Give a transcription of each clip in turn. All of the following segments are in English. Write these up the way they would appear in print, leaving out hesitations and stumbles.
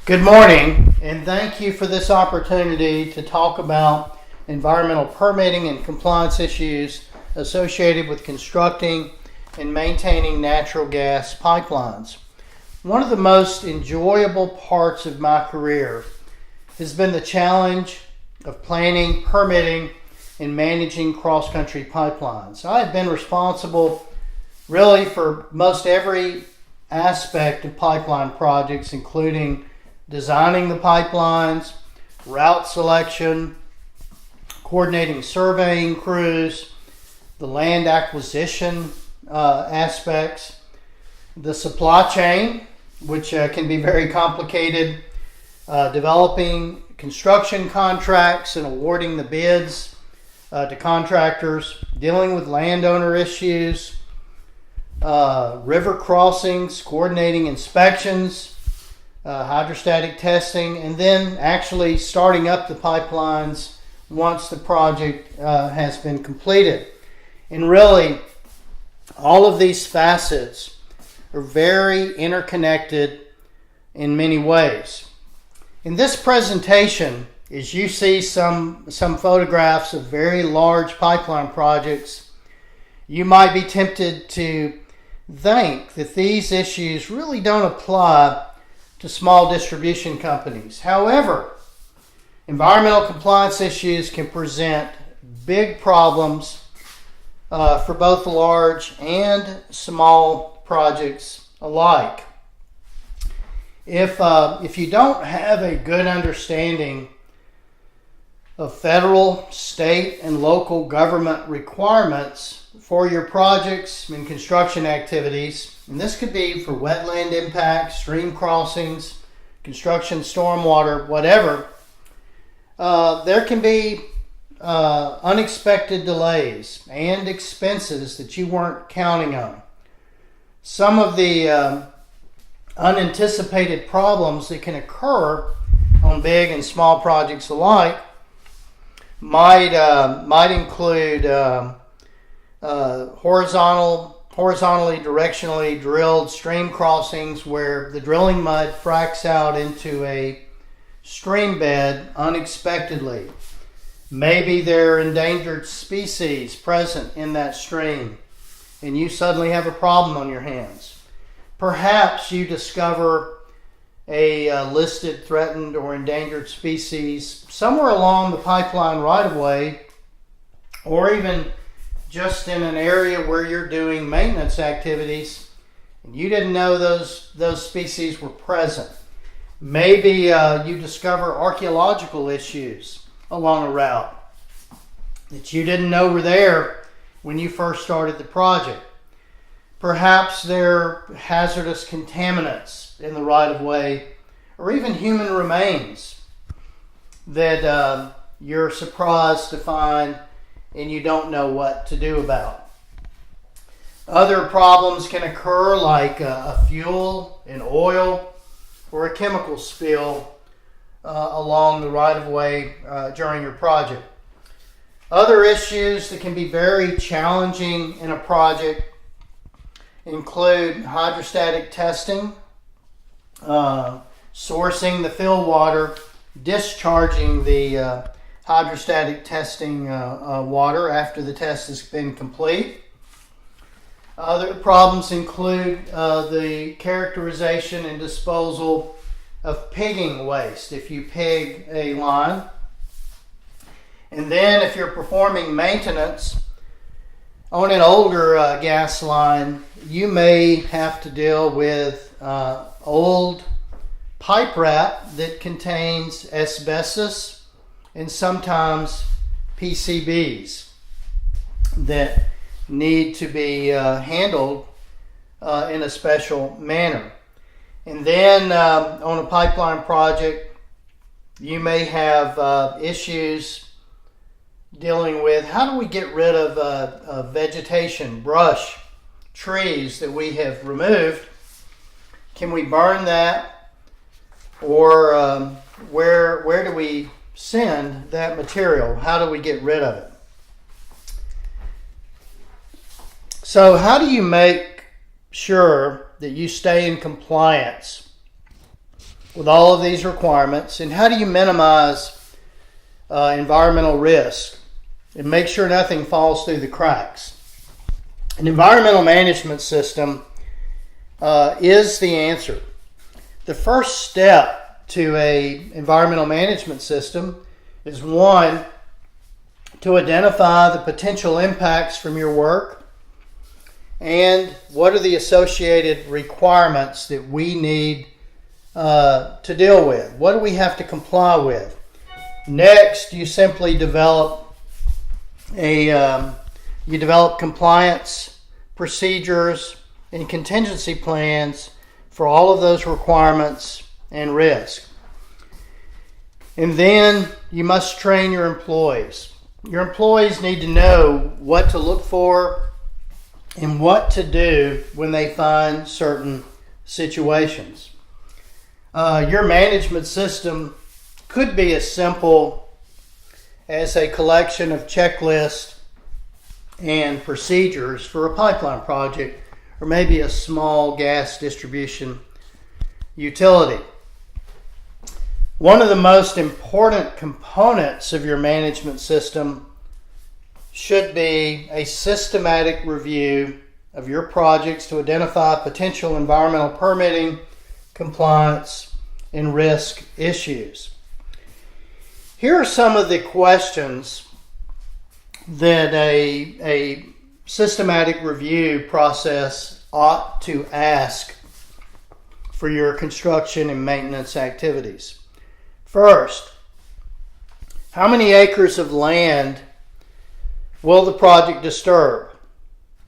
Good morning, and thank you for this opportunity to talk about environmental permitting and compliance issues associated with constructing and maintaining natural gas pipelines. One of the most enjoyable parts of my career has been the challenge of planning, permitting, and managing cross-country pipelines. I have been responsible really for most every aspect of pipeline projects, including designing the pipelines, route selection, coordinating surveying crews, the land acquisition aspects, the supply chain, which can be very complicated, developing construction contracts and awarding the bids to contractors, dealing with landowner issues, river crossings, coordinating inspections, hydrostatic testing, and then actually starting up the pipelines once the project has been completed. And really, all of these facets are very interconnected in many ways. In this presentation, as you see some photographs of very large pipeline projects, you might be tempted to think that these issues really don't apply to small distribution companies. However, environmental compliance issues can present big problems for both large and small projects alike. If you don't have a good understanding of federal, state, and local government requirements for your projects and construction activities, and this could be for wetland impacts, stream crossings, construction, stormwater, whatever, there can be unexpected delays and expenses that you weren't counting on. Some of the unanticipated problems that can occur on big and small projects alike might include horizontally, directionally drilled stream crossings where the drilling mud fracks out into a stream bed unexpectedly. Maybe there are endangered species present in that stream and you suddenly have a problem on your hands. Perhaps you discover a listed, threatened, or endangered species somewhere along the pipeline right-of-way, or even just in an area where you're doing maintenance activities and you didn't know those species were present. Maybe you discover archaeological issues along a route that you didn't know were there when you first started the project. Perhaps there are hazardous contaminants in the right-of-way, or even human remains that you're surprised to find and you don't know what to do about. Other problems can occur like a fuel, an oil, or a chemical spill along the right-of-way during your project. Other issues that can be very challenging in a project include hydrostatic testing, sourcing the fill water, discharging the hydrostatic testing water after the test has been complete. Other problems include the characterization and disposal of pigging waste, if you pig a line. And then if you're performing maintenance on an older gas line, you may have to deal with old pipe wrap that contains asbestos and sometimes PCBs that need to be handled in a special manner. And then on a pipeline project, you may have issues dealing with how do we get rid of vegetation, brush, trees that we have removed. Can we burn that, or where do we send that material? How do we get rid of it? So how do you make sure that you stay in compliance with all of these requirements? And how do you minimize environmental risk and make sure nothing falls through the cracks? An environmental management system is the answer. The first step to an environmental management system is, one, to identify the potential impacts from your work and what are the associated requirements that we need to deal with. What do we have to comply with? Next, you simply develop compliance procedures and contingency plans for all of those requirements and risk. And then you must train your employees. Your employees need to know what to look for and what to do when they find certain situations. Your management system could be as simple as a collection of checklists and procedures for a pipeline project, or maybe a small gas distribution utility. One of the most important components of your management system should be a systematic review of your projects to identify potential environmental permitting, compliance, and risk issues. Here are some of the questions that a systematic review process ought to ask for your construction and maintenance activities. First, how many acres of land will the project disturb?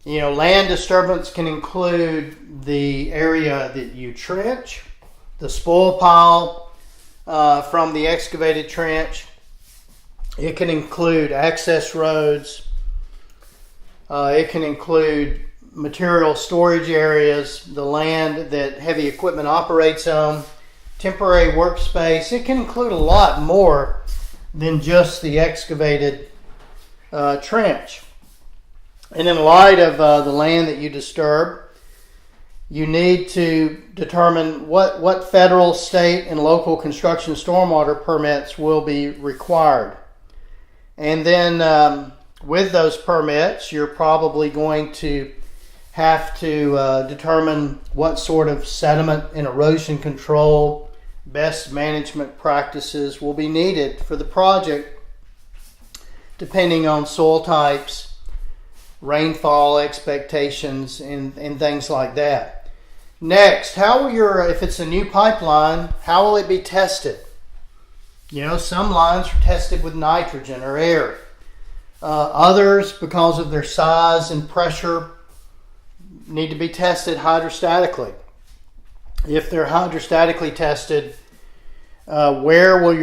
Land disturbance can include the area that you trench, the spoil pile from the excavated trench. It can include access roads. It can include material storage areas, the land that heavy equipment operates on, temporary workspace. It can include a lot more than just the excavated trench. And in light of the land that you disturb, you need to determine what federal, state, and local construction stormwater permits will be required. And then with those permits, you're probably going to have to determine what sort of sediment and erosion control best management practices will be needed for the project, depending on soil types, rainfall expectations, and things like that. Next, if it's a new pipeline, how will it be tested? Some lines are tested with nitrogen or air. Others, because of their size and pressure, need to be tested hydrostatically. If they're hydrostatically tested, where will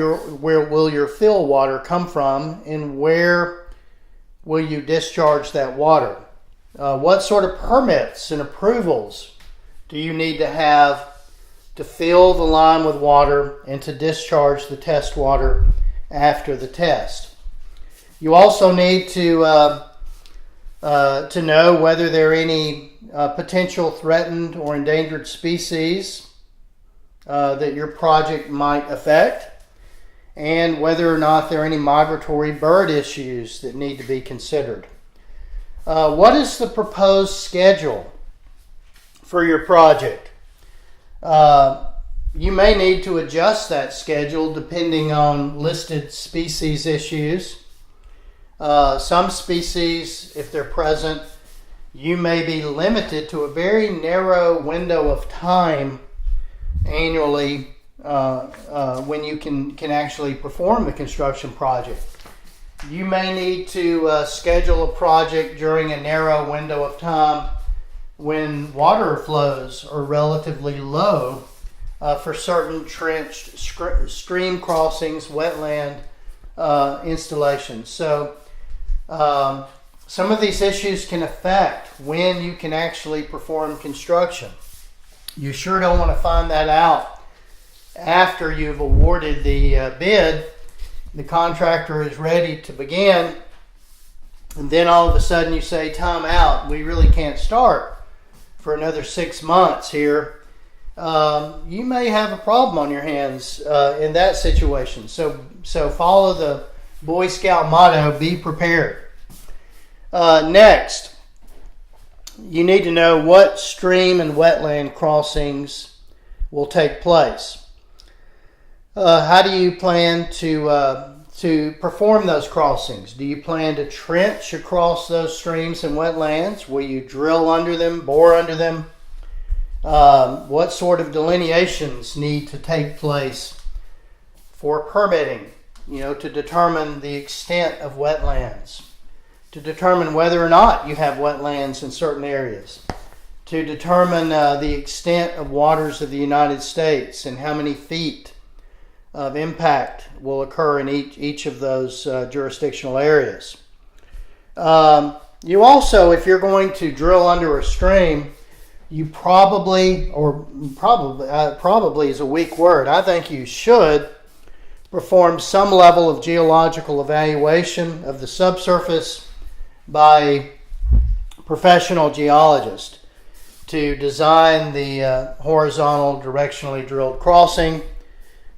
your fill water come from, and where will you discharge that water? What sort of permits and approvals do you need to have to fill the line with water and to discharge the test water after the test? You also need to know whether there are any potential threatened or endangered species that your project might affect, and whether or not there are any migratory bird issues that need to be considered. What is the proposed schedule for your project? You may need to adjust that schedule depending on listed species issues. Some species, if they're present, you may be limited to a very narrow window of time annually when you can actually perform the construction project. You may need to schedule a project during a narrow window of time when water flows are relatively low for certain trenched stream crossings, wetland installations. So some of these issues can affect when you can actually perform construction. You sure don't want to find that out after you've awarded the bid, the contractor is ready to begin, and then all of a sudden you say, time out, we really can't start for another 6 months here. you may have a problem on your hands in that situation. So follow the Boy Scout motto, be prepared. Next, you need to know what stream and wetland crossings will take place. How do you plan to perform those crossings? Do you plan to trench across those streams and wetlands? Will you drill under them, bore under them? What sort of delineations need to take place for permitting, to determine the extent of wetlands, to determine whether or not you have wetlands in certain areas, to determine the extent of waters of the United States and how many feet of impact will occur in each of those jurisdictional areas. You also, if you're going to drill under a stream, you probably is a weak word. I think you should perform some level of geological evaluation of the subsurface by a professional geologist to design the horizontal directionally drilled crossing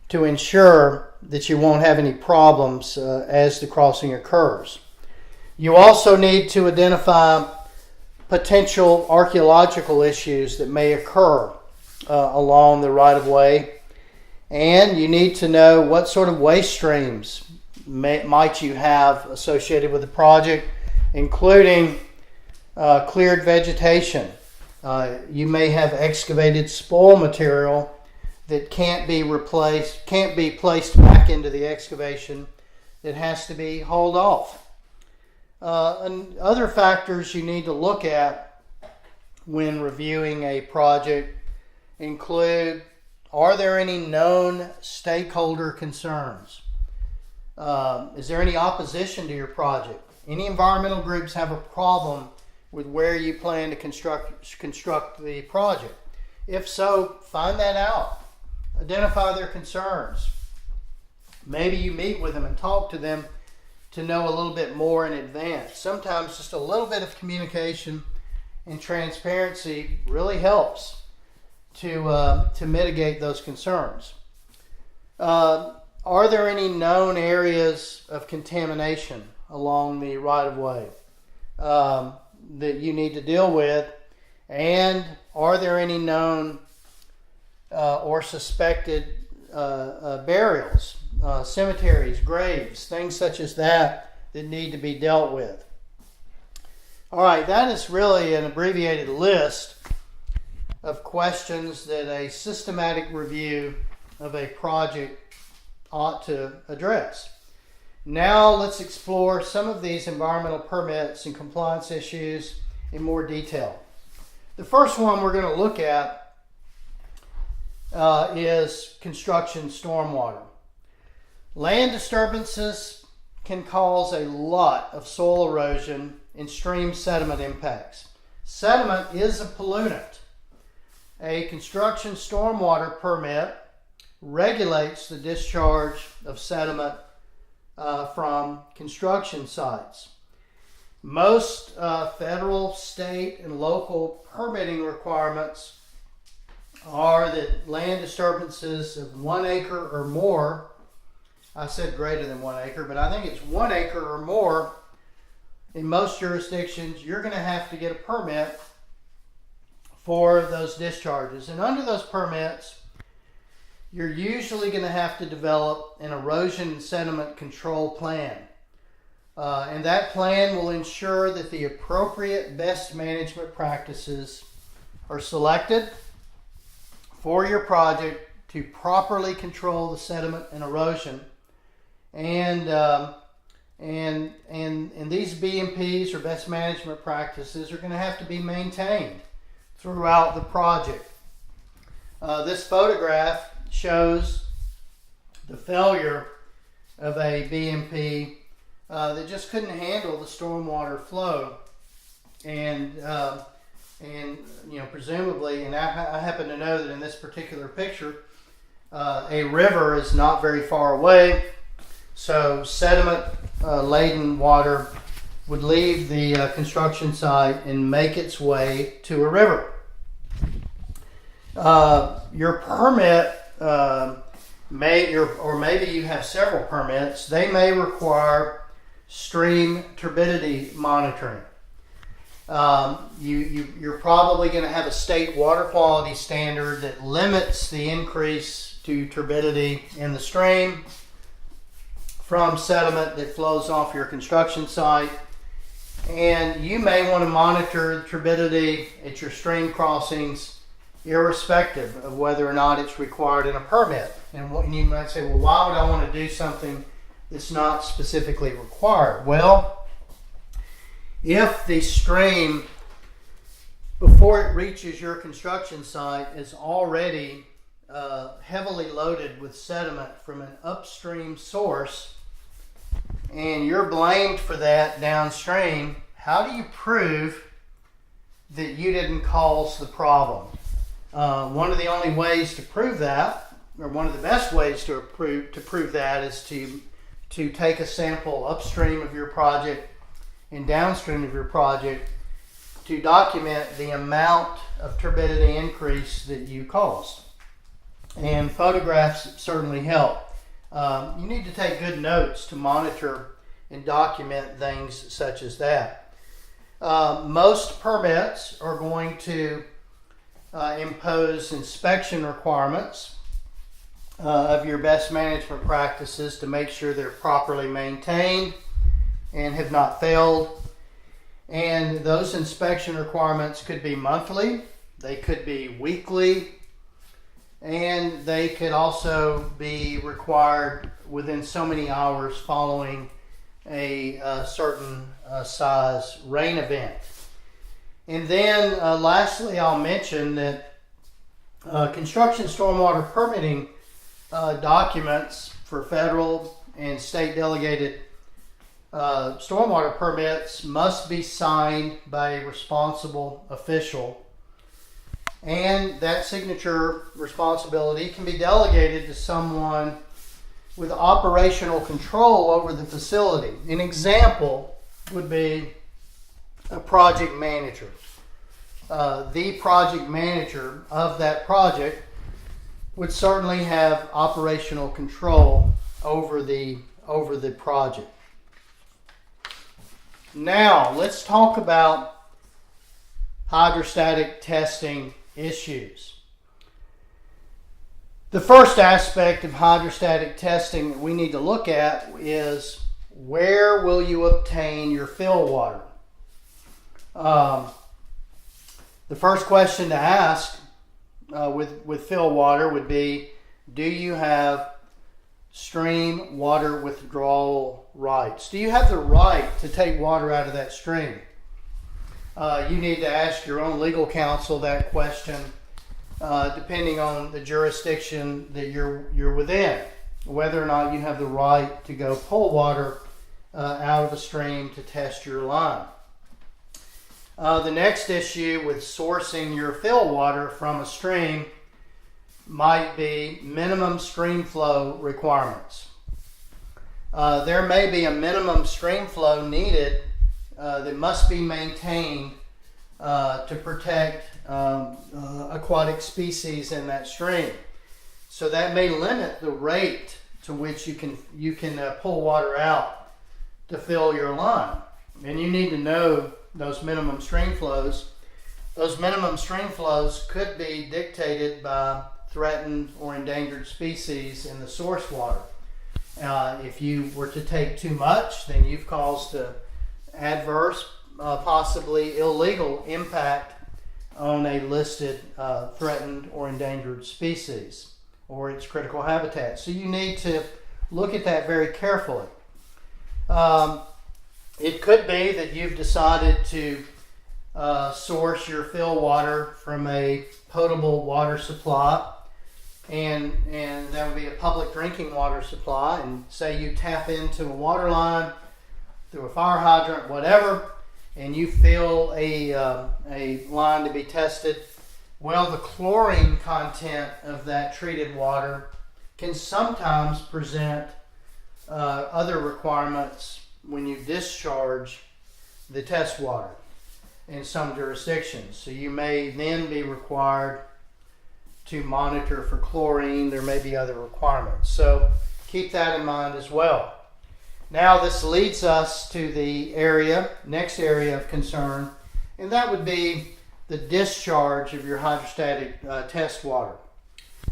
to ensure that you won't have any problems as the crossing occurs. You also need to identify potential archaeological issues that may occur along the right-of-way, and you need to know what sort of waste streams might you have associated with the project, including cleared vegetation. You may have excavated spoil material that can't be placed back into the excavation, that has to be hauled off. And other factors you need to look at when reviewing a project include, are there any known stakeholder concerns? Is there any opposition to your project? Any environmental groups have a problem with where you plan to construct the project? If so, find that out. Identify their concerns. Maybe you meet with them and talk to them to know a little bit more in advance. Sometimes just a little bit of communication and transparency really helps to mitigate those concerns. Are there any known areas of contamination along the right-of-way that you need to deal with? And are there any known or suspected burials, cemeteries, graves, things such as that need to be dealt with? All right, that is really an abbreviated list of questions that a systematic review of a project ought to address. Now let's explore some of these environmental permits and compliance issues in more detail. The first one we're going to look at is construction stormwater. Land disturbances can cause a lot of soil erosion and stream sediment impacts. Sediment is a pollutant. A construction stormwater permit regulates the discharge of sediment from construction sites. Most federal, state, and local permitting requirements are that land disturbances of 1 acre or more, I said greater than 1 acre, but I think it's 1 acre or more in most jurisdictions, you're going to have to get a permit for those discharges. And under those permits, you're usually going to have to develop an erosion and sediment control plan. And that plan will ensure that the appropriate best management practices are selected for your project to properly control the sediment and erosion. And these BMPs or best management practices are going to have to be maintained throughout the project. This photograph shows the failure of a BMP that just couldn't handle the stormwater flow, and presumably, and I happen to know that in this particular picture, a river is not very far away, so sediment laden water would leave the construction site and make its way to a river. Your permit or maybe you have several permits, they may require stream turbidity monitoring. You're probably going to have a state water quality standard that limits the increase to turbidity in the stream from sediment that flows off your construction site. And you may want to monitor turbidity at your stream crossings irrespective of whether or not it's required in a permit. And you might say, well, why would I want to do something that's not specifically required? Well, if the stream, before it reaches your construction site, is already heavily loaded with sediment from an upstream source, and you're blamed for that downstream, how do you prove that you didn't cause the problem? One of the only ways to prove that, or one of the best ways to prove that, is to take a sample upstream of your project and downstream of your project to document the amount of turbidity increase that you caused. And photographs certainly help. You need to take good notes to monitor and document things such as that. Most permits are going to impose inspection requirements of your best management practices to make sure they're properly maintained and have not failed. And those inspection requirements could be monthly, they could be weekly, and they could also be required within so many hours following a certain size rain event. And then lastly, I'll mention that construction stormwater permitting documents for federal and state delegated stormwater permits must be signed by a responsible official. And that signature responsibility can be delegated to someone with operational control over the facility. An example would be a project manager. The project manager of that project would certainly have operational control over the project. Now, let's talk about hydrostatic testing issues. The first aspect of hydrostatic testing that we need to look at is, where will you obtain your fill water? The first question to ask with fill water would be, do you have stream water withdrawal rights? Do you have the right to take water out of that stream? You need to ask your own legal counsel that question, depending on the jurisdiction that you're within, whether or not you have the right to go pull water out of a stream to test your line. The next issue with sourcing your fill water from a stream might be minimum stream flow requirements. There may be a minimum stream flow needed that must be maintained to protect aquatic species in that stream. So that may limit the rate to which you can pull water out to fill your line. And you need to know those minimum stream flows. Those minimum stream flows could be dictated by threatened or endangered species in the source water. If you were to take too much, then you've caused an adverse, possibly illegal impact on a listed threatened or endangered species or its critical habitat. So you need to look at that very carefully. It could be that you've decided to source your fill water from a potable water supply, and that would be a public drinking water supply, and say you tap into a water line through a fire hydrant, whatever, and you fill a line to be tested. Well, the chlorine content of that treated water can sometimes present other requirements when you discharge the test water in some jurisdictions. So you may then be required to monitor for chlorine. There may be other requirements. So keep that in mind as well. Now this leads us to the next area of concern, and that would be the discharge of your hydrostatic test water.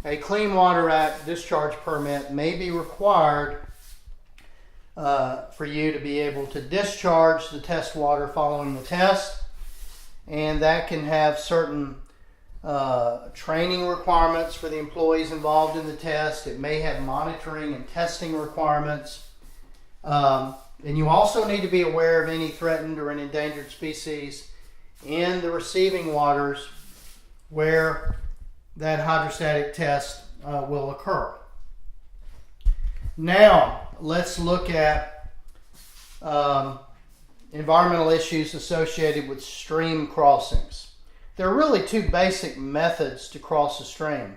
A Clean Water Act discharge permit may be required for you to be able to discharge the test water following the test, and that can have certain training requirements for the employees involved in the test. It may have monitoring and testing requirements. And you also need to be aware of any threatened or an endangered species in the receiving waters where that hydrostatic test will occur. Now, let's look at environmental issues associated with stream crossings. There are really two basic methods to cross a stream.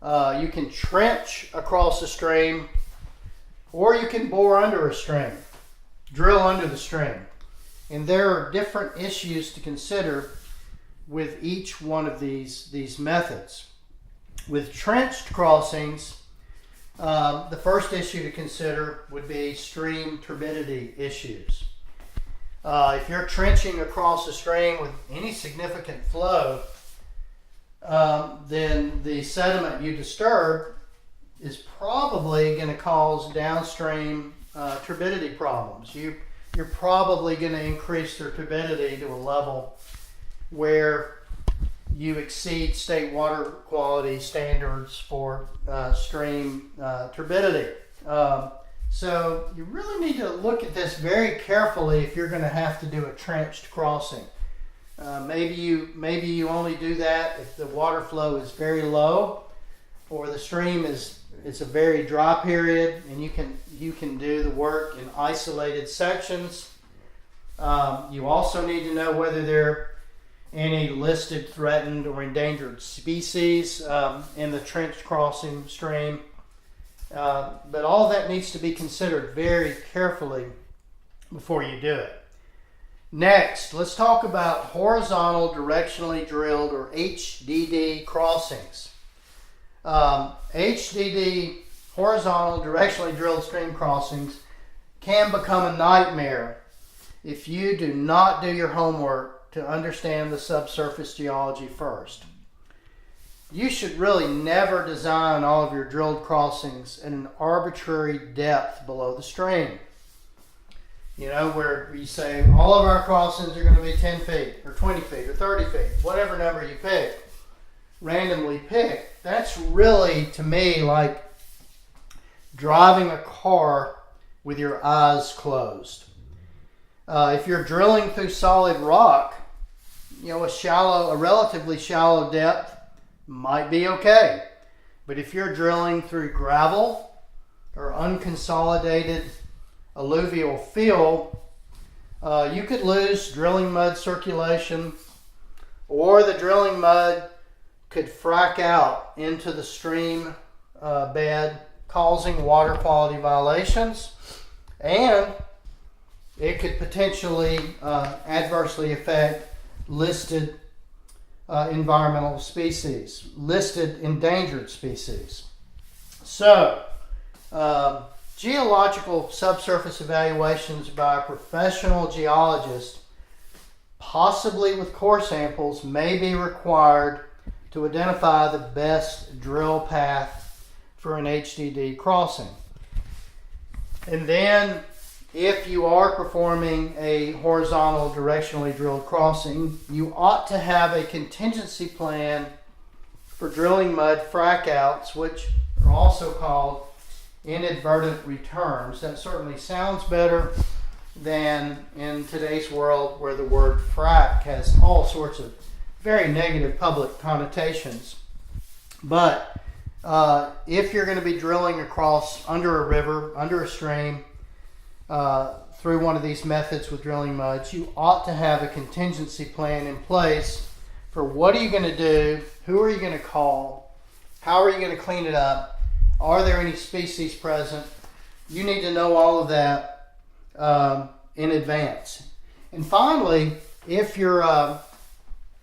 You can trench across a stream, or you can bore under a stream, drill under the stream. And there are different issues to consider with each one of these methods. With trenched crossings, the first issue to consider would be stream turbidity issues. If you're trenching across a stream with any significant flow, then the sediment you disturb is probably going to cause downstream turbidity problems. You're probably going to increase their turbidity to a level where you exceed state water quality standards for stream turbidity. So you really need to look at this very carefully if you're going to have to do a trenched crossing. Maybe you only do that if the water flow is very low, or the stream it's a very dry period, and you can do the work in isolated sections. You also need to know whether there are any listed threatened or endangered species in the trenched crossing stream. But all that needs to be considered very carefully before you do it. Next, let's talk about horizontal directionally drilled, or HDD, crossings. HDD, horizontal directionally drilled stream crossings, can become a nightmare if you do not do your homework to understand the subsurface geology first. You should really never design all of your drilled crossings at an arbitrary depth below the stream. You know, where you say all of our crossings are going to be 10 feet or 20 feet or 30 feet, whatever number you pick, randomly pick. That's really, to me, like driving a car with your eyes closed. If you're drilling through solid rock, you know, a relatively shallow depth might be okay. But if you're drilling through gravel or unconsolidated alluvial fill, you could lose drilling mud circulation, or the drilling mud could frack out into the stream bed, causing water quality violations, and it could potentially adversely affect listed environmental species, listed endangered species. So, geological subsurface evaluations by a professional geologist, possibly with core samples, may be required to identify the best drill path for an HDD crossing. And then, if you are performing a horizontal directionally drilled crossing, you ought to have a contingency plan for drilling mud frack outs, which are also called inadvertent returns. That certainly sounds better than in today's world, where the word frack has all sorts of very negative public connotations. But if you're going to be drilling across under a river, under a stream, through one of these methods with drilling muds, you ought to have a contingency plan in place for what are you going to do, who are you going to call, how are you going to clean it up, are there any species present. You need to know all of that in advance. And finally, if you're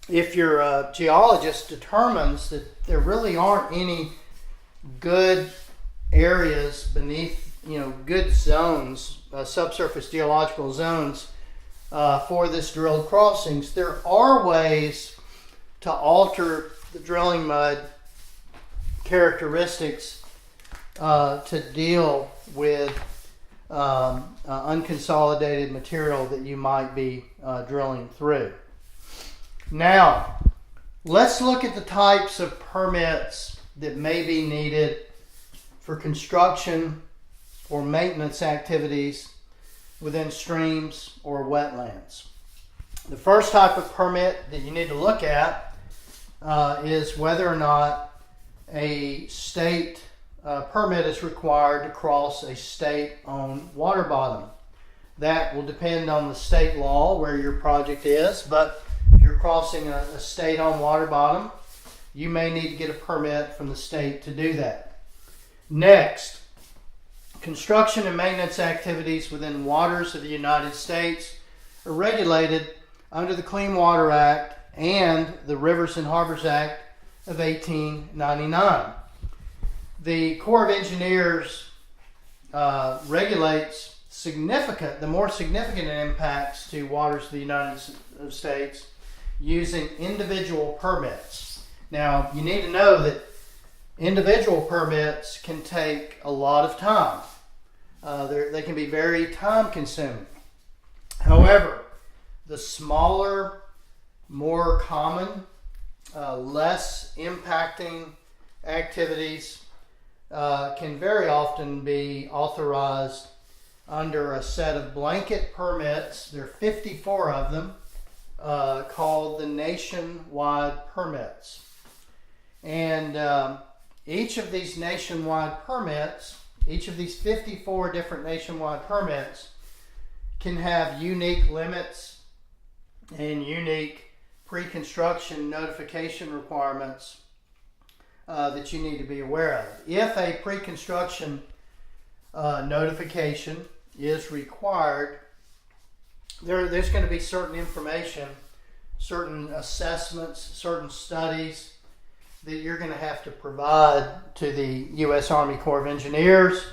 if your geologist determines that there really aren't any good areas beneath, good zones, subsurface geological zones for this drilled crossings, there are ways to alter the drilling mud characteristics to deal with unconsolidated material that you might be drilling through. Now, let's look at the types of permits that may be needed for construction or maintenance activities within streams or wetlands. The first type of permit that you need to look at is whether or not a state permit is required to cross a state-owned water bottom. That will depend on the state law where your project is, but if you're crossing a state-owned water bottom, you may need to get a permit from the state to do that. Next, construction and maintenance activities within waters of the United States are regulated under the Clean Water Act and the Rivers and Harbors Act of 1899. The Corps of Engineers regulates the more significant impacts to waters of the United States using individual permits. Now, you need to know that individual permits can take a lot of time. They can be very time consuming. However, the smaller, more common, less impacting activities can very often be authorized under a set of blanket permits. There are 54 of them, called the nationwide permits. And each of these nationwide permits, each of these 54 different nationwide permits, can have unique limits and unique pre-construction notification requirements that you need to be aware of. If a pre-construction notification is required, there's going to be certain information, certain assessments, certain studies that you're going to have to provide to the U.S. Army Corps of Engineers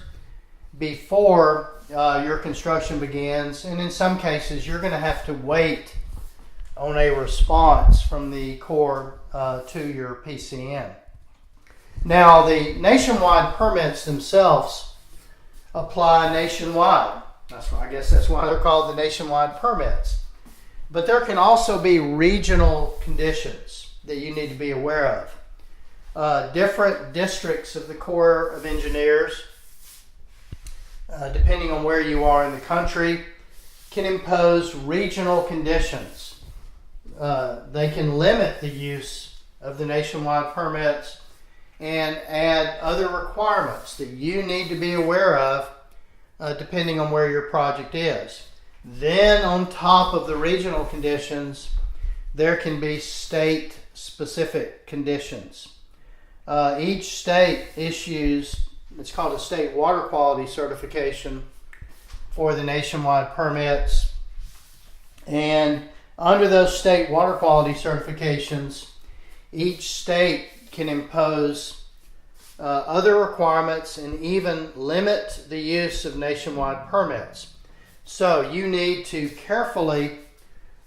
before your construction begins. And in some cases, you're going to have to wait on a response from the Corps to your PCN. Now, the nationwide permits themselves apply nationwide. I guess that's why they're called the nationwide permits. But there can also be regional conditions that you need to be aware of. Different districts of the Corps of Engineers, depending on where you are in the country, can impose regional conditions. They can limit the use of the nationwide permits and add other requirements that you need to be aware of depending on where your project is. Then on top of the regional conditions, there can be state-specific conditions. Each state issues, it's called a state water quality certification for the nationwide permits. And under those state water quality certifications, each state can impose other requirements and even limit the use of nationwide permits. So you need to carefully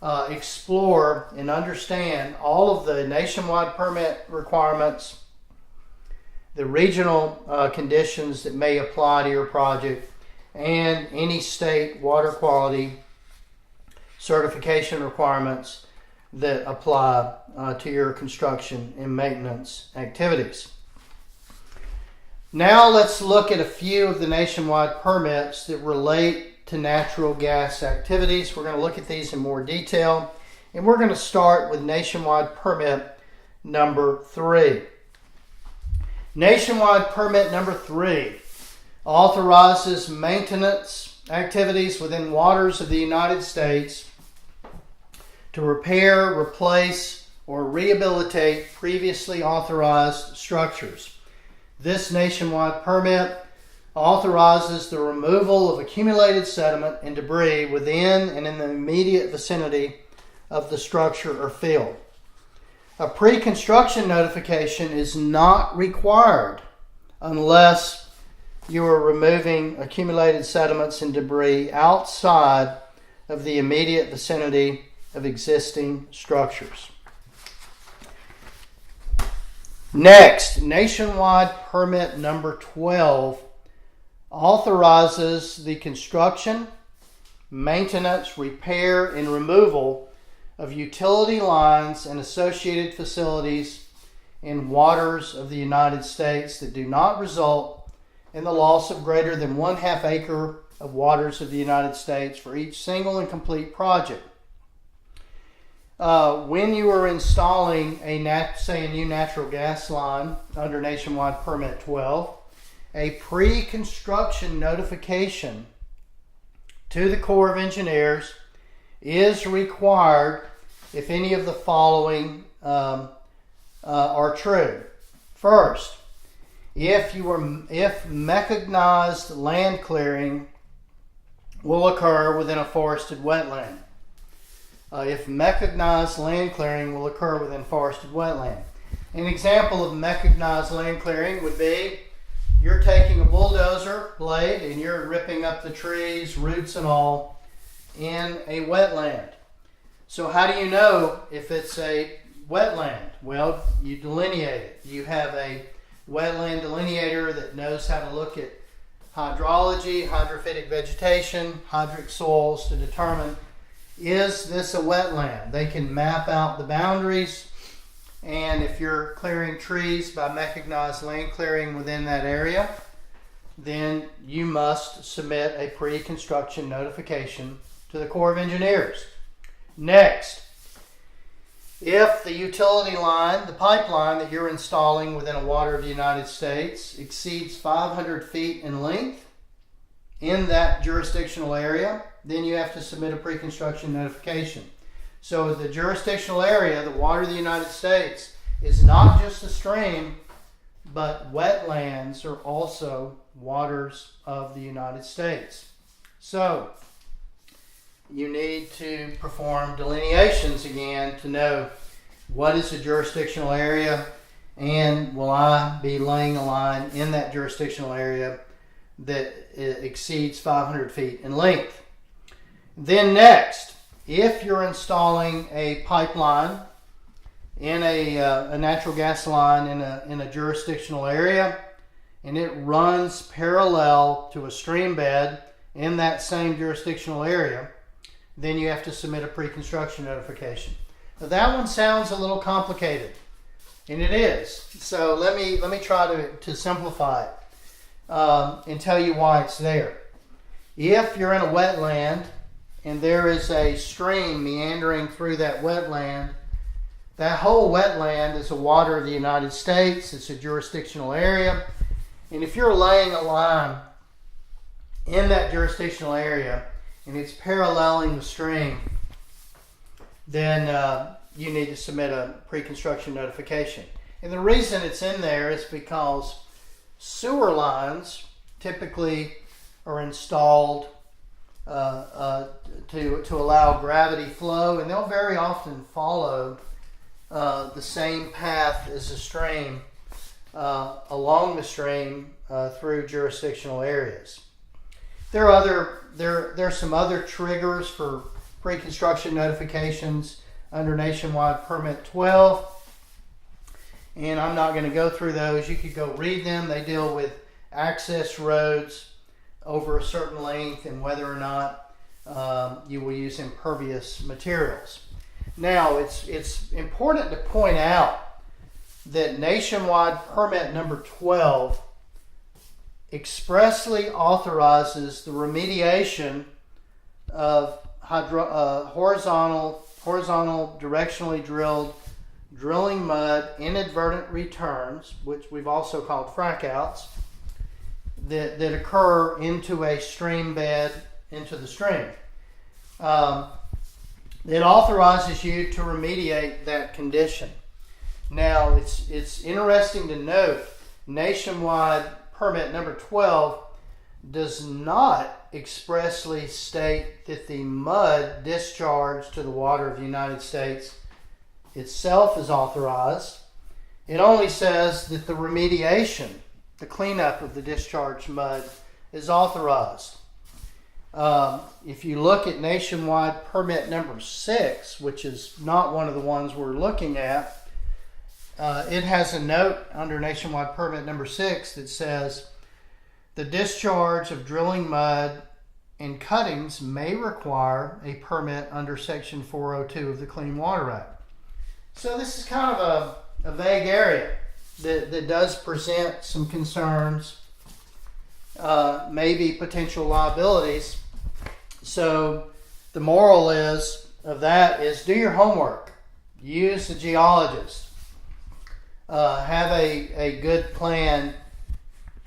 explore and understand all of the nationwide permit requirements, the regional conditions that may apply to your project, and any state water quality certification requirements that apply to your construction and maintenance activities. Now let's look at a few of the nationwide permits that relate to natural gas activities. We're going to look at these in more detail, and we're going to start with nationwide permit number 3. Nationwide permit number 3 authorizes maintenance activities within waters of the United States to repair, replace, or rehabilitate previously authorized structures. This nationwide permit authorizes the removal of accumulated sediment and debris within and in the immediate vicinity of the structure or field. A pre-construction notification is not required unless you are removing accumulated sediments and debris outside of the immediate vicinity of existing structures. Next, nationwide permit number 12 authorizes the construction, maintenance, repair, and removal of utility lines and associated facilities in waters of the United States that do not result in the loss of greater than 1/2 acre of waters of the United States for each single and complete project. When you are installing a new natural gas line under Nationwide Permit 12, a pre-construction notification to the Corps of Engineers is required if any of the following are true. First, if mechanized land clearing will occur within a forested wetland. If mechanized land clearing will occur within forested wetland. An example of mechanized land clearing would be you're taking a bulldozer blade and you're ripping up the trees, roots and all, in a wetland. So how do you know if it's a wetland? Well, you delineate it. You have a wetland delineator that knows how to look at hydrology, hydrophytic vegetation, hydric soils to determine, is this a wetland? They can map out the boundaries, and if you're clearing trees by mechanized land clearing within that area, then you must submit a pre-construction notification to the Corps of Engineers. Next, if the utility line, the pipeline that you're installing within a water of the United States exceeds 500 feet in length in that jurisdictional area, then you have to submit a pre-construction notification. So the jurisdictional area, the water of the United States, is not just a stream, but wetlands are also waters of the United States. So you need to perform delineations again to know what is the jurisdictional area, and will I be laying a line in that jurisdictional area that exceeds 500 feet in length. Then next, if you're installing a pipeline in a natural gas line in a jurisdictional area, and it runs parallel to a stream bed in that same jurisdictional area, then you have to submit a pre-construction notification. Now that one sounds a little complicated, and it is. So let me try to simplify it and tell you why it's there. If you're in a wetland and there is a stream meandering through that wetland, that whole wetland is a water of the United States. It's a jurisdictional area. And if you're laying a line in that jurisdictional area and it's paralleling the stream, then you need to submit a pre-construction notification. And the reason it's in there is because sewer lines typically are installed to allow gravity flow, and they'll very often follow the same path as the stream along the stream through jurisdictional areas. There are some other triggers for pre-construction notifications under Nationwide Permit 12, and I'm not going to go through those. You could go read them. They deal with access roads over a certain length and whether or not you will use impervious materials. Now, it's important to point out that Nationwide Permit number 12 expressly authorizes the remediation of horizontal directionally drilled drilling mud inadvertent returns, which we've also called frackouts, that occur into a stream bed, into the stream. It authorizes you to remediate that condition. Now, it's interesting to note, Nationwide Permit number 12 does not expressly state that the mud discharged to the water of the United States itself is authorized. It only says that the remediation, the cleanup of the discharged mud, is authorized. If you look at nationwide permit number 6, which is not one of the ones we're looking at, it has a note under nationwide permit number 6 that says the discharge of drilling mud and cuttings may require a permit under section 402 of the Clean Water Act. So this is kind of a vague area that does present some concerns, maybe potential liabilities. So the moral of that is do your homework. Use the geologist. Have a good plan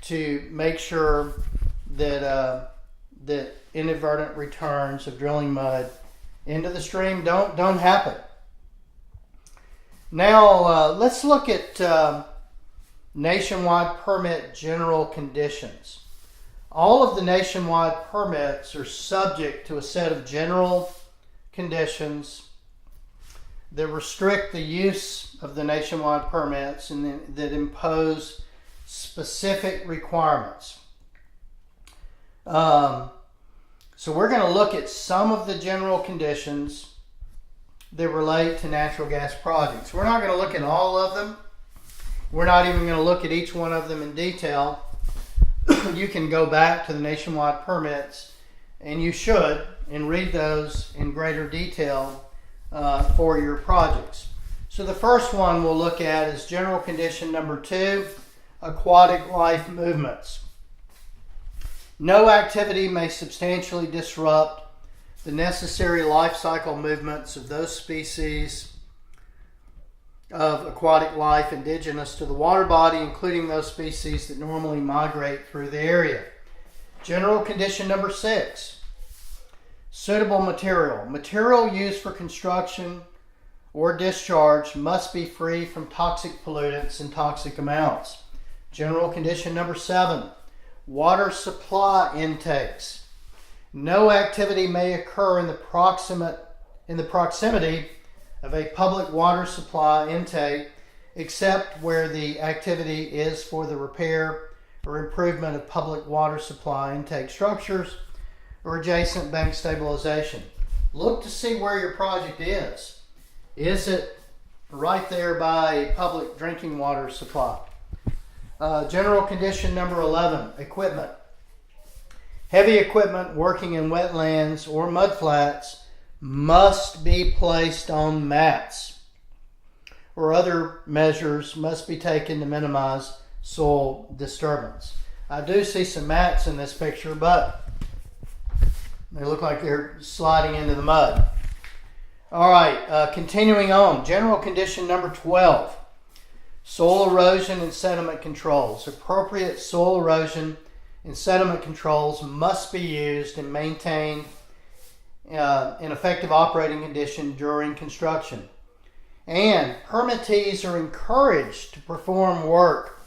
to make sure that that inadvertent returns of drilling mud into the stream don't happen. Now let's look at nationwide permit general conditions. All of the nationwide permits are subject to a set of general conditions that restrict the use of the nationwide permits and that impose specific requirements. So we're going to look at some of the general conditions that relate to natural gas projects. We're not going to look at all of them. We're not even going to look at each one of them in detail. You can go back to the nationwide permits, and you should, and read those in greater detail for your projects. So the first one we'll look at is general condition number 2, aquatic life movements. No activity may substantially disrupt the necessary life cycle movements of those species of aquatic life indigenous to the water body, including those species that normally migrate through the area. General condition number 6, suitable material. Material used for construction or discharge must be free from toxic pollutants in toxic amounts. General condition number 7, water supply intakes. No activity may occur in the proximity of a public water supply intake except where the activity is for the repair or improvement of public water supply intake structures or adjacent bank stabilization. Look to see where your project is. Is it right there by a public drinking water supply? General condition number 11, equipment. Heavy equipment working in wetlands or mudflats must be placed on mats, or other measures must be taken to minimize soil disturbance. I do see some mats in this picture, but they look like they're sliding into the mud. All right, continuing on. General condition number 12, soil erosion and sediment controls. Appropriate soil erosion and sediment controls must be used and maintained in effective operating condition during construction. And permittees are encouraged to perform work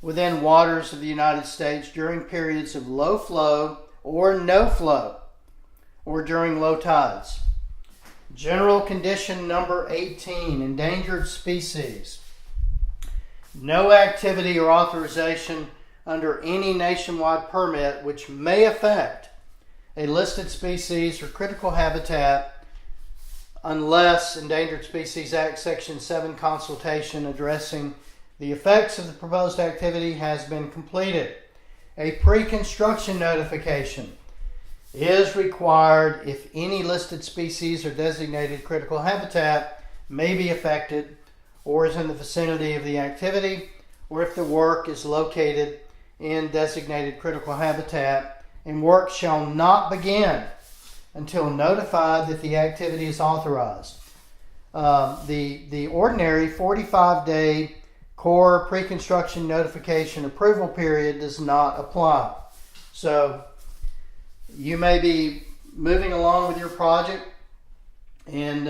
within waters of the United States during periods of low flow or no flow, or during low tides. General condition number 18, endangered species. No activity or authorization under any nationwide permit which may affect a listed species or critical habitat unless Endangered Species Act Section 7 consultation addressing the effects of the proposed activity has been completed. A pre-construction notification is required if any listed species or designated critical habitat may be affected or is in the vicinity of the activity, or if the work is located in designated critical habitat, and work shall not begin until notified that the activity is authorized. The ordinary 45-day Corps pre-construction notification approval period does not apply. So you may be moving along with your project, and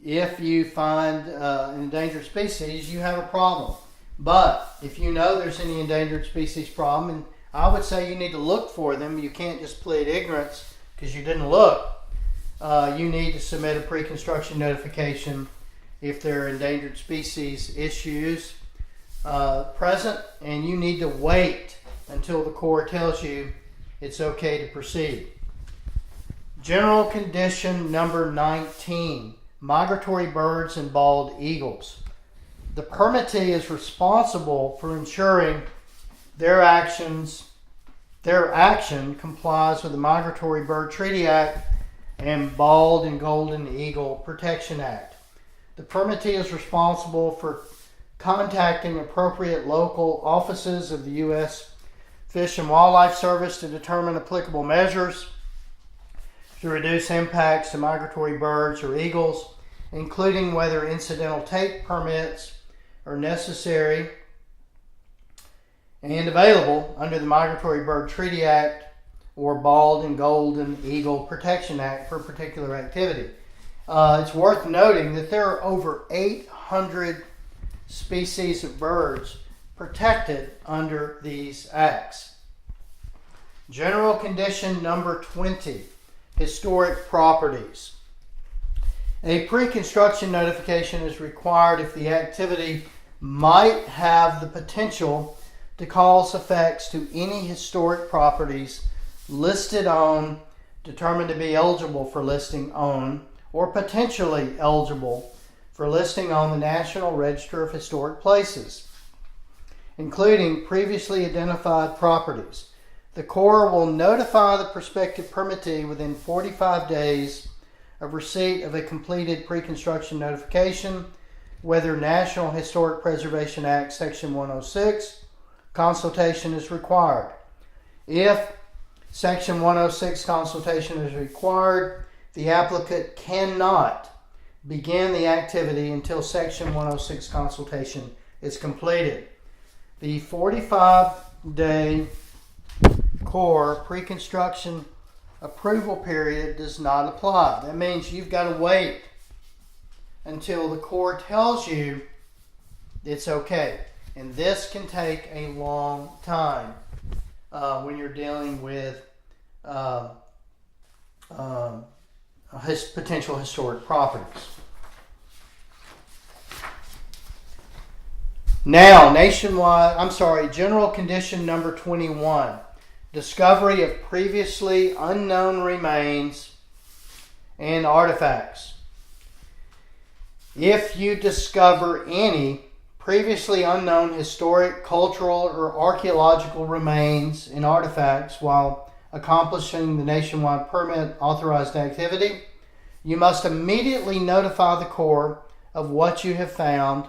if you find an endangered species, you have a problem. But if you know there's any endangered species problem, and I would say you need to look for them. You can't just plead ignorance because you didn't look. you need to submit a pre-construction notification if there are endangered species issues present, and you need to wait until the Corps tells you it's okay to proceed. General condition number 19, migratory birds and bald eagles. The permittee is responsible for ensuring their action complies with the Migratory Bird Treaty Act and Bald and Golden Eagle Protection Act. The permittee is responsible for contacting appropriate local offices of the U.S. Fish and Wildlife Service to determine applicable measures to reduce impacts to migratory birds or eagles, including whether incidental take permits are necessary and available under the Migratory Bird Treaty Act or Bald and Golden Eagle Protection Act for a particular activity. It's worth noting that there are over 800 species of birds protected under these acts. General condition number 20, historic properties. A pre-construction notification is required if the activity might have the potential to cause effects to any historic properties listed on, determined to be eligible for listing on, or potentially eligible for listing on the National Register of Historic Places, including previously identified properties. The Corps will notify the prospective permittee within 45 days of receipt of a completed pre-construction notification whether National Historic Preservation Act Section 106 consultation is required. If Section 106 consultation is required, the applicant cannot begin the activity until Section 106 consultation is completed. The 45-day Corps pre-construction approval period does not apply. That means you've got to wait until the Corps tells you it's okay. And this can take a long time when you're dealing with potential historic properties. Now, general condition number 21. Discovery of previously unknown remains and artifacts. If you discover any previously unknown historic, cultural, or archaeological remains and artifacts while accomplishing the nationwide permit authorized activity, you must immediately notify the Corps of what you have found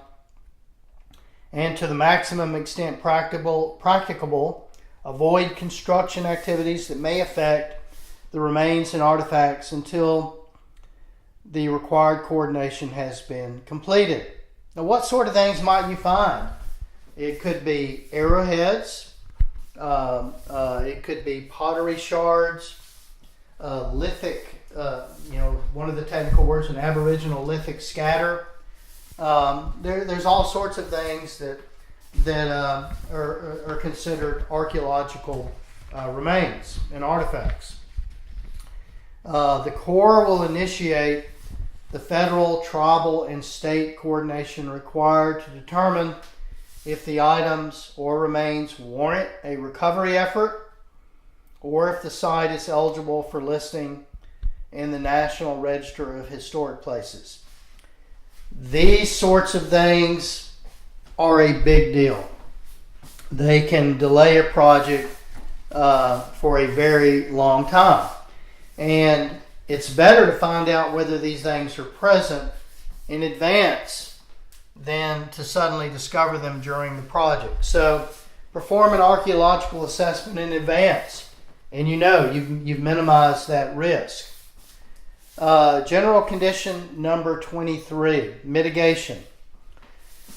and to the maximum extent practicable, avoid construction activities that may affect the remains and artifacts until the required coordination has been completed. Now, what sort of things might you find? It could be arrowheads, it could be pottery shards, lithic, one of the technical words, an aboriginal lithic scatter. There's all sorts of things that are considered archaeological remains and artifacts. The Corps will initiate the federal, tribal, and state coordination required to determine if the items or remains warrant a recovery effort or if the site is eligible for listing in the National Register of Historic Places. These sorts of things are a big deal. They can delay a project for a very long time. And it's better to find out whether these things are present in advance than to suddenly discover them during the project. So perform an archaeological assessment in advance, and you've minimized that risk. General condition number 23, mitigation.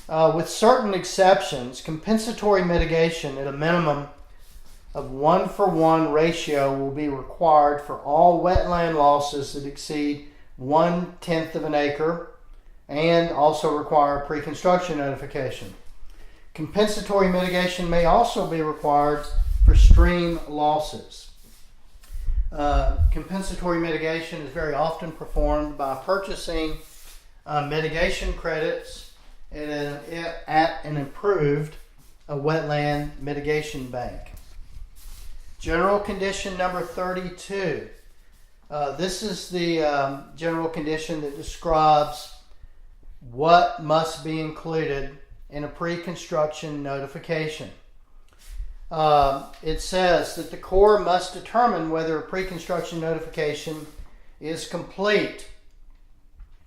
With certain exceptions, compensatory mitigation at a minimum of 1-for-1 ratio will be required for all wetland losses that exceed 1/10 of an acre and also require pre-construction notification. Compensatory mitigation may also be required for stream losses. Compensatory mitigation is very often performed by purchasing mitigation credits at an approved wetland mitigation bank. General condition number 32. This is the general condition that describes what must be included in a pre-construction notification. It says that the Corps must determine whether a pre-construction notification is complete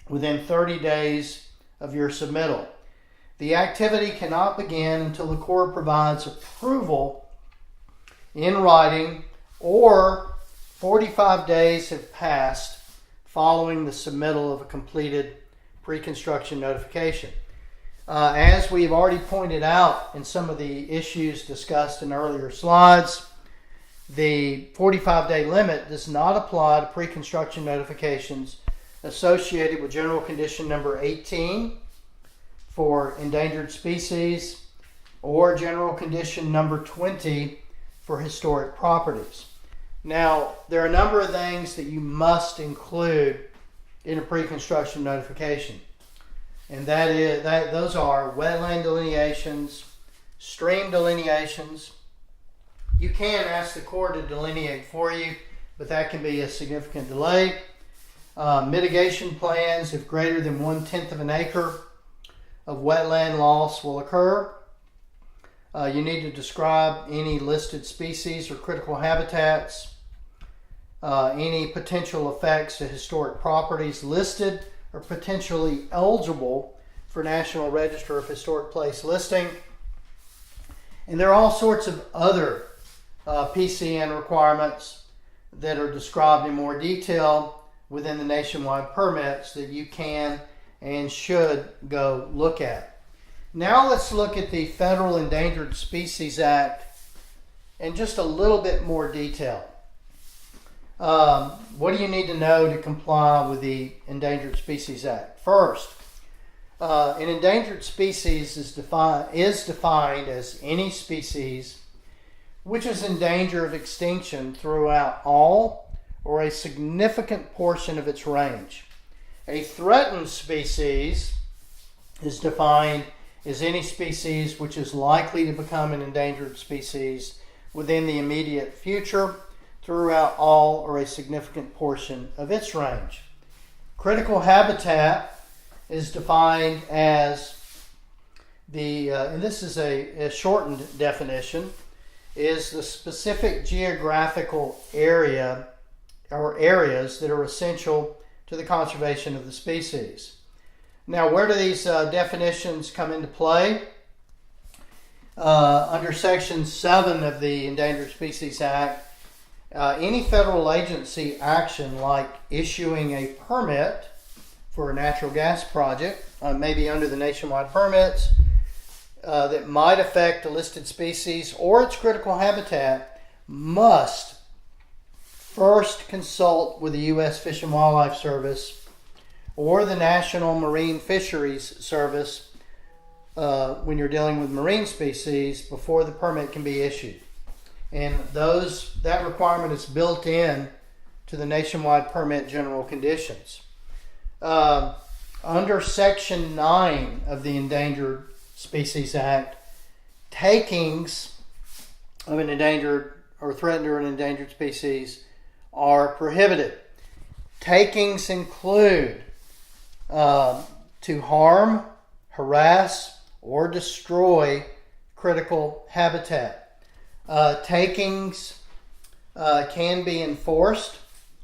within 30 days of your submittal. The activity cannot begin until the Corps provides approval in writing or 45 days have passed following the submittal of a completed pre-construction notification. As we've already pointed out in some of the issues discussed in earlier slides, the 45-day limit does not apply to pre-construction notifications associated with general condition number 18 for endangered species or general condition number 20 for historic properties. Now, there are a number of things that you must include in a pre-construction notification. And those are wetland delineations, stream delineations. You can ask the Corps to delineate for you, but that can be a significant delay. Mitigation plans, if greater than 1/10 of an acre of wetland loss will occur. You need to describe any listed species or critical habitats, any potential effects to historic properties listed or potentially eligible for National Register of Historic Place listing. And there are all sorts of other PCN requirements that are described in more detail within the nationwide permits that you can and should go look at. Now let's look at the Federal Endangered Species Act in just a little bit more detail. What do you need to know to comply with the Endangered Species Act? First, an endangered species is defined as any species which is in danger of extinction throughout all or a significant portion of its range. A threatened species is defined as any species which is likely to become an endangered species within the immediate future throughout all or a significant portion of its range. Critical habitat is defined as and this is a shortened definition, is the specific geographical area or areas that are essential to the conservation of the species. Now, where do these definitions come into play? Under Section 7 of the Endangered Species Act, any federal agency action like issuing a permit for a natural gas project, maybe under the nationwide permits, that might affect a listed species or its critical habitat must first consult with the U.S. Fish and Wildlife Service or the National Marine Fisheries Service when you're dealing with marine species before the permit can be issued. And that requirement is built in to the nationwide permit general conditions. Under Section 9 of the Endangered Species Act, takings of an endangered or threatened or an endangered species are prohibited. Takings include to harm, harass, or destroy critical habitat. Takings can be enforced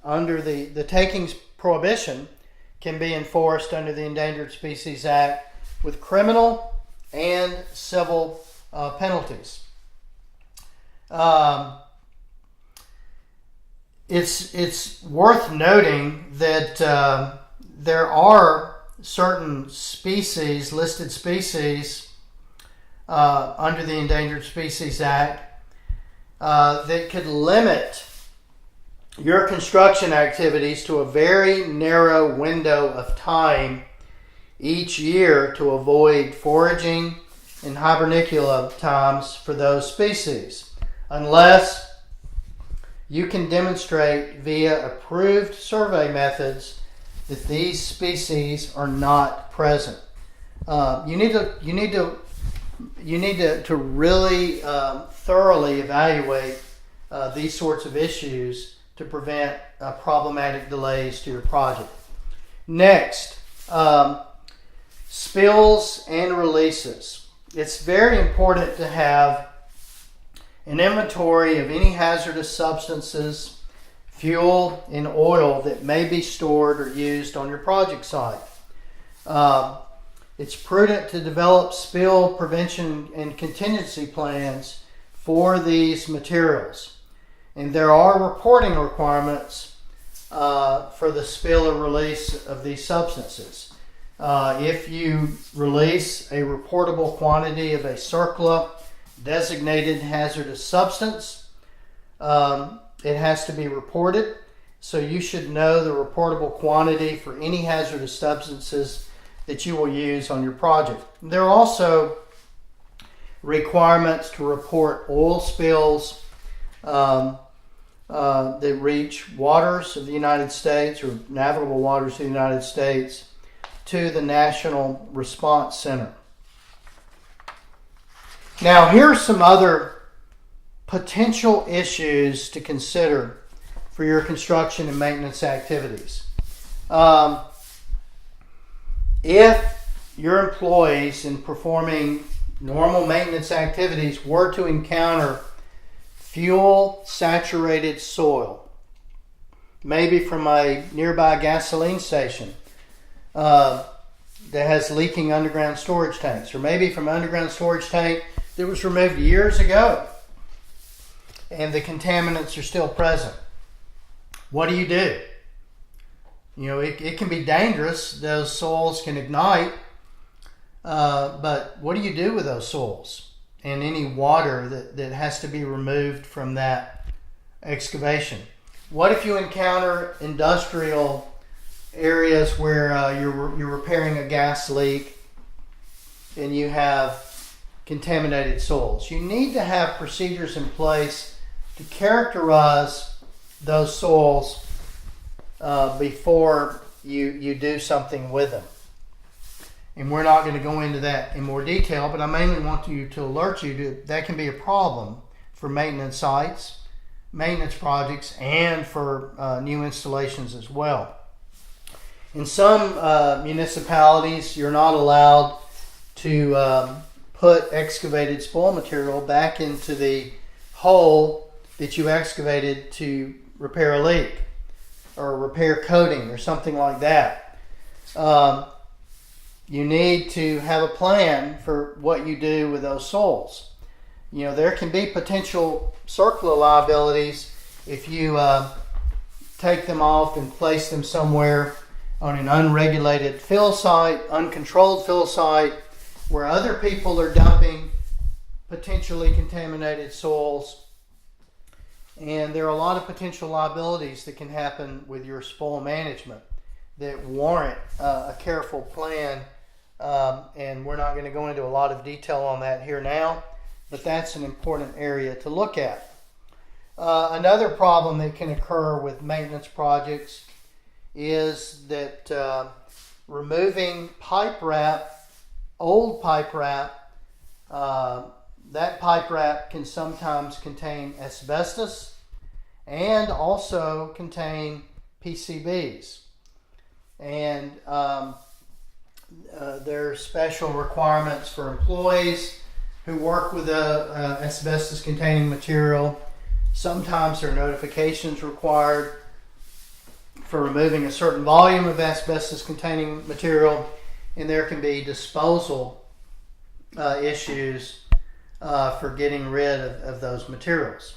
under the takings prohibition can be enforced under the Endangered Species Act with criminal and civil penalties. It's worth noting that there are certain species, listed species under the Endangered Species Act that could limit your construction activities to a very narrow window of time each year to avoid foraging and hibernicula times for those species, unless you can demonstrate via approved survey methods that these species are not present. You need to really thoroughly evaluate these sorts of issues to prevent problematic delays to your project. Next, spills and releases. It's very important to have an inventory of any hazardous substances, fuel, and oil that may be stored or used on your project site. It's prudent to develop spill prevention and contingency plans for these materials. And there are reporting requirements for the spill or release of these substances. If you release a reportable quantity of a CERCLA designated hazardous substance, it has to be reported. So you should know the reportable quantity for any hazardous substances that you will use on your project. There are also requirements to report oil spills that reach waters of the United States or navigable waters of the United States to the National Response Center. Now, here are some other potential issues to consider for your construction and maintenance activities. If your employees in performing normal maintenance activities were to encounter fuel-saturated soil, maybe from a nearby gasoline station that has leaking underground storage tanks, or maybe from an underground storage tank that was removed years ago and the contaminants are still present, what do? It can be dangerous. Those soils can ignite, but what do you do with those soils and any water that has to be removed from that excavation? What if you encounter industrial areas where you're repairing a gas leak and you have contaminated soils? You need to have procedures in place to characterize those soils before you do something with them. And we're not going to go into that in more detail, but I mainly want to alert you to that can be a problem for maintenance sites, maintenance projects, and for new installations as well. In some municipalities, you're not allowed to put excavated spoil material back into the hole that you excavated to repair a leak or repair coating or something like that. You need to have a plan for what you do with those soils. There can be potential CERCLA liabilities if you take them off and place them somewhere on an unregulated fill site, uncontrolled fill site, where other people are dumping potentially contaminated soils. And there are a lot of potential liabilities that can happen with your spoil management that warrant a careful plan. And we're not going to go into a lot of detail on that here now, but that's an important area to look at. Another problem that can occur with maintenance projects is that removing pipe wrap, old pipe wrap, that pipe wrap can sometimes contain asbestos and also contain PCBs. And there are special requirements for employees who work with asbestos-containing material. Sometimes there are notifications required for removing a certain volume of asbestos-containing material, and there can be disposal issues for getting rid of those materials.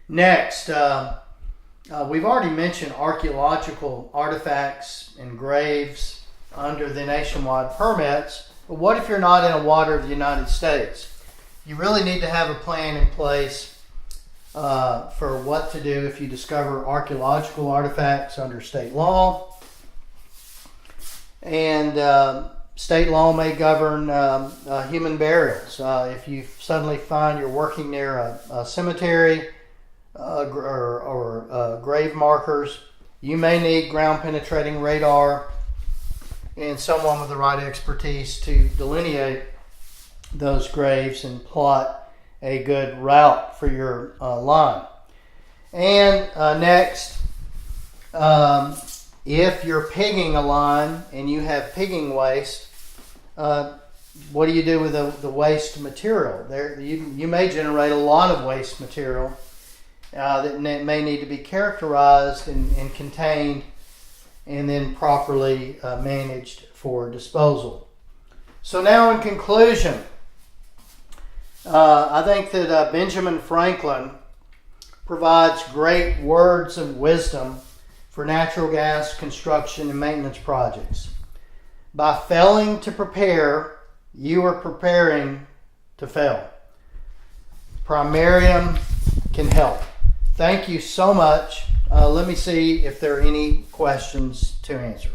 Next, we've already mentioned archaeological artifacts and graves under the nationwide permits, but what if you're not in a water of the United States? You really need to have a plan in place for what to do if you discover archaeological artifacts under state law. And state law may govern human burials. If you suddenly find you're working near a cemetery grave markers. You may need ground penetrating radar and someone with the right expertise to delineate those graves and plot a good route for your line. And next, if you're pigging a line and you have pigging waste, what do you do with the waste material? You may generate a lot of waste material that may need to be characterized and contained and then properly managed for disposal. So now in conclusion, I think that Benjamin Franklin provides great words of wisdom for natural gas construction and maintenance projects. By failing to prepare, you are preparing to fail. Primarium can help. Thank you so much. Let me see if there are any questions to answer.